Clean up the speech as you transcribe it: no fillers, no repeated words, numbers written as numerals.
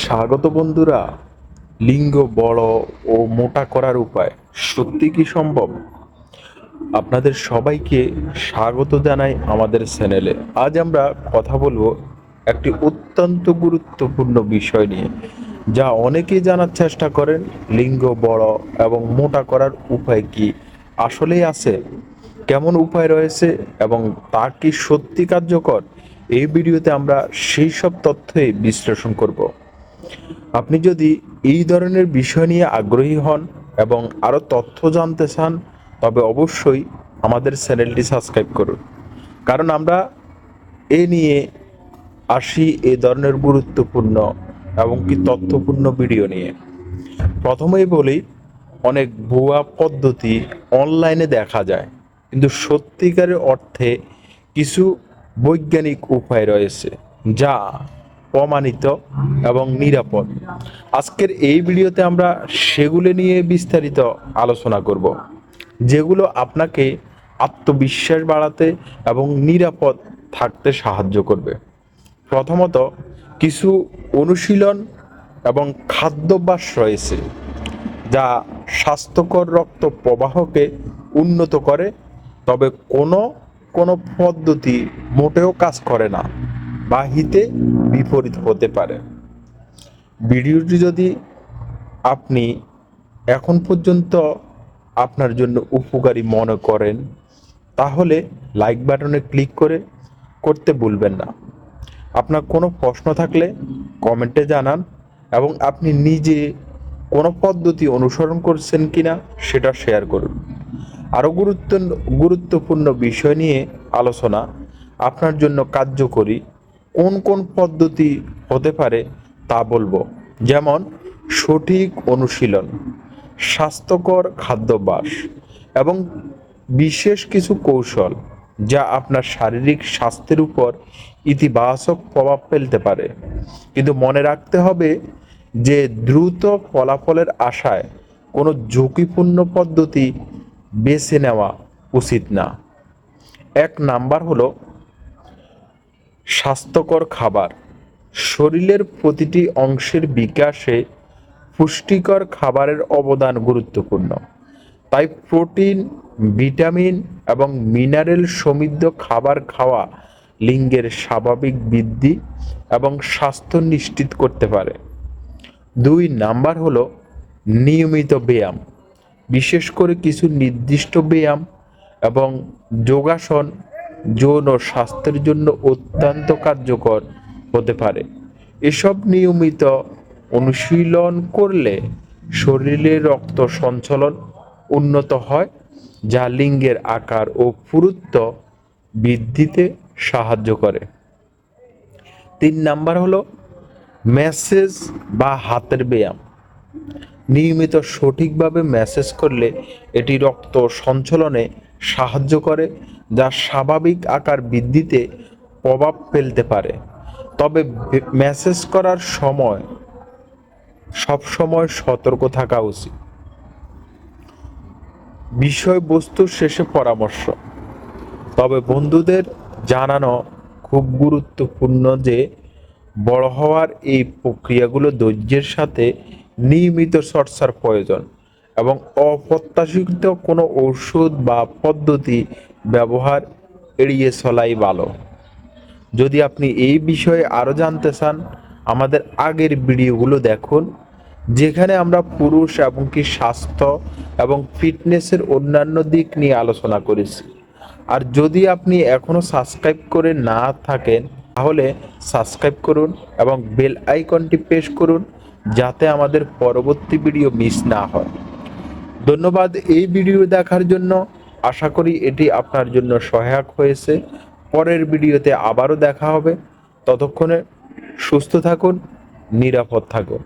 স্বাগত বন্ধুরা। লিঙ্গ বড় ও মোটা করার উপায় সত্যি কি সম্ভব? আপনাদের সবাইকে স্বাগত জানাই আমাদের চ্যানেলে। আজ আমরা কথা বলবো একটি অত্যন্ত গুরুত্বপূর্ণ বিষয় নিয়ে, যা অনেকেই জানার চেষ্টা করেন। লিঙ্গ বড় এবং মোটা করার উপায় কি আসলেই আছে? কেমন উপায় রয়েছে এবং তা কি সত্যি কার্যকর? এই ভিডিওতে আমরা সেই সব তথ্যই বিশ্লেষণ করব। আপনি যদি এই ধরনের বিষয় নিয়ে আগ্রহী হন এবং আরও তথ্য জানতে চান, তবে অবশ্যই আমাদের চ্যানেলটি সাবস্ক্রাইব করুন, কারণ আমরা এ নিয়ে আসি এই ধরনের গুরুত্বপূর্ণ এবং কি তথ্যপূর্ণ ভিডিও নিয়ে। প্রথমেই বলি, অনেক ভুয়া পদ্ধতি অনলাইনে দেখা যায়, কিন্তু সত্যিকারের অর্থে কিছু বৈজ্ঞানিক উপায় রয়েছে যা প্রমাণিত এবং নিরাপদ। আজকের এই ভিডিওতে আমরা সেগুলো নিয়ে বিস্তারিত আলোচনা করব, যেগুলো আপনাকে আত্মবিশ্বাস বাড়াতে এবং নিরাপদ থাকতে সাহায্য করবে। প্রথমত, কিছু অনুশীলন এবং খাদ্যাভ্যাস রয়েছে যা স্বাস্থ্যকর রক্ত প্রবাহকে উন্নত করে, তবে কোনো কোনো পদ্ধতি মোটেও কাজ করে না বা হিতে বিপরীত হতে পারে। ভিডিওটি যদি আপনি এখন পর্যন্ত আপনার জন্য উপকারী মনে করেন, তাহলে লাইক বাটনে ক্লিক করতে ভুলবেন না। আপনার কোনো প্রশ্ন থাকলে কমেন্টে জানান, এবং আপনি নিজে কোনো পদ্ধতি অনুসরণ করছেন কিনা সেটা শেয়ার করুন। আরও গুরুত্বপূর্ণ বিষয় নিয়ে আলোচনা, আপনার জন্য কার্যকরী কোন কোন পদ্ধতি হতে পারে তা বলবো, যেমন সঠিক অনুশীলন, স্বাস্থ্যকর খাদ্যাভ্যাস এবং বিশেষ কিছু কৌশল যা আপনার শারীরিক স্বাস্থ্যের উপর ইতিবাচক প্রভাব ফেলতে পারে। কিন্তু মনে রাখতে হবে যে দ্রুত ফলাফলের আশায় কোনো ঝুঁকিপূর্ণ পদ্ধতি বেছে নেওয়া উচিত না। 1 নাম্বার হলো স্বাস্থ্যকর খাবার। শরীরের প্রতিটি অংশের বিকাশে পুষ্টিকর খাবারের অবদান গুরুত্বপূর্ণ। তাই প্রোটিন, ভিটামিন এবং মিনারেল সমৃদ্ধ খাবার খাওয়া লিঙ্গের স্বাভাবিক বৃদ্ধি এবং স্বাস্থ্য নিশ্চিত করতে পারে। 2 নাম্বার হলো নিয়মিত ব্যায়াম। বিশেষ করে কিছু নির্দিষ্ট ব্যায়াম এবং যোগাসন যৌন স্বাস্থ্যের জন্য অত্যন্ত কার্যকর হতে পারে। এসব নিয়মিত অনুশীলন করলে শরীরে রক্ত সঞ্চালন উন্নত হয়, যা লিঙ্গের আকার ও পুরুত্ব বৃদ্ধিতে সাহায্য করে। 3 নাম্বার হলো ম্যাসেজ বা হাতের ব্যায়াম। নিয়মিত সঠিকভাবে ম্যাসেজ করলে এটি রক্ত সঞ্চালনে সাহায্য করে, যা স্বাভাবিক আকার বৃদ্ধিতে প্রভাব ফেলতে পারে। তবে ম্যাসেজ করার সময় সবসময় সতর্ক থাকা উচিত। বিষয়বস্তুর শেষে পরামর্শ। তবে বন্ধুদের জানানো খুব গুরুত্বপূর্ণ যে বড় হওয়ার এই প্রক্রিয়াগুলো ধৈর্যের সাথে নিয়মিত চর্চার প্রয়োজন, এবং অপ্রত্যাশিত কোনো ওষুধ বা পদ্ধতি ব্যবহার এড়িয়ে চলাই ভালো। যদি আপনি এই বিষয়ে আরও জানতে চান, আমাদের আগের ভিডিওগুলো দেখুন, যেখানে আমরা পুরুষ এবং কি স্বাস্থ্য এবং ফিটনেসের অন্যান্য দিক নিয়ে আলোচনা করেছি। আর যদি আপনি এখনও সাবস্ক্রাইব করে না থাকেন, তাহলে সাবস্ক্রাইব করুন এবং বেল আইকনটি প্রেস করুন, যাতে আমাদের পরবর্তী ভিডিও মিস না হয়। ধন্যবাদ এই ভিডিও দেখার জন্য। আশা করি এটি আপনার জন্য সহায়ক হয়েছে। পরের ভিডিওতে আবারও দেখা হবে। ততক্ষণে সুস্থ থাকুন, নিরাপদ থাকুন।